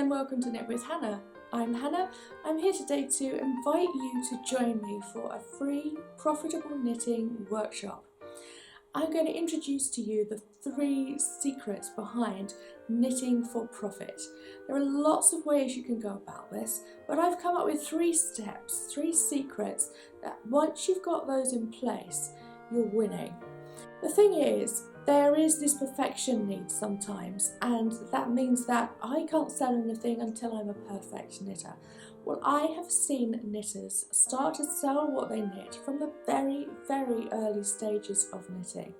and welcome to Knit with Hannah. I'm Hannah. I'm here today to invite you to join me for a free profitable knitting workshop. I'm going to introduce to you the 3 secrets behind knitting for profit. There are lots of ways you can go about this, but I've come up with 3 steps, 3 secrets that once you've got those in place, you're winning. The thing is, there is this perfection need sometimes, and that means that I can't sell anything until I'm a perfect knitter. Well, I have seen knitters start to sell what they knit from the very, very early stages of knitting.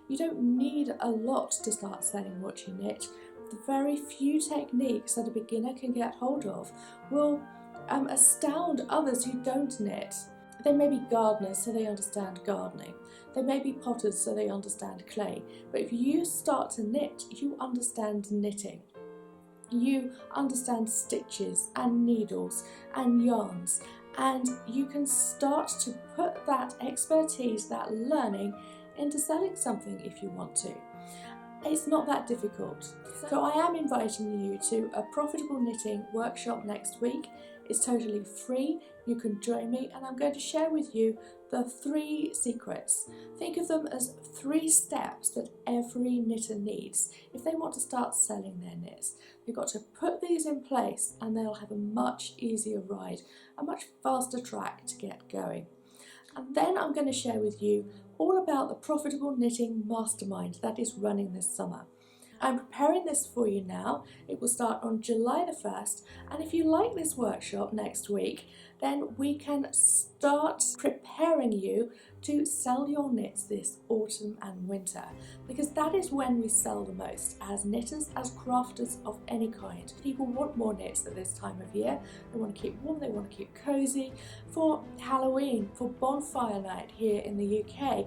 You don't need a lot to start selling what you knit. The very few techniques that a beginner can get hold of will astound others who don't knit. They may be gardeners, so they understand gardening. They may be potters, so they understand clay. But if you start to knit, you understand knitting. You understand stitches and needles and yarns, and you can start to put that expertise, that learning, into selling something if you want to. It's not that difficult. So I am inviting you to a profitable knitting workshop next week. It's totally free. You can join me, and I'm going to share with you the 3 secrets. Think of them as 3 steps that every knitter needs if they want to start selling their knits. They've got to put these in place and they'll have a much easier ride, a much faster track to get going. And then I'm going to share with you all about the Profitable Knitting Mastermind that is running this summer. I'm preparing this for you now. It will start on July the 1st, and if you like this workshop next week, then we can start preparing you to sell your knits this autumn and winter, because that is when we sell the most as knitters, as crafters of any kind. People want more knits at this time of year. They want to keep warm, they want to keep cozy for Halloween, for bonfire night here in the UK,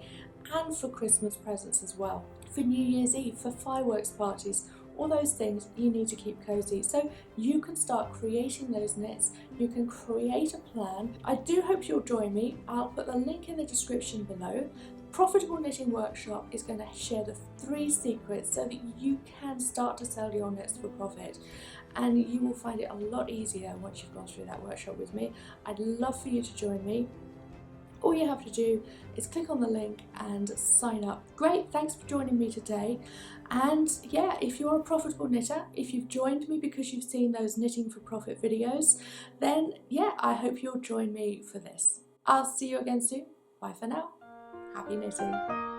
and for Christmas presents as well, for New Year's Eve, for fireworks parties. All those things you need to keep cozy, so you can start creating those knits. You can create a plan. I do hope you'll join me. I'll put the link in the description below. The Profitable Knitting Workshop is going to share the 3 secrets so that you can start to sell your knits for profit, and you will find it a lot easier once you've gone through that workshop with me. I'd love for you to join me. All you have to do is click on the link and sign up. Great, thanks for joining me today. And yeah, if you're a profitable knitter, if you've joined me because you've seen those knitting for profit videos, then yeah, I hope you'll join me for this. I'll see you again soon. Bye for now. Happy knitting.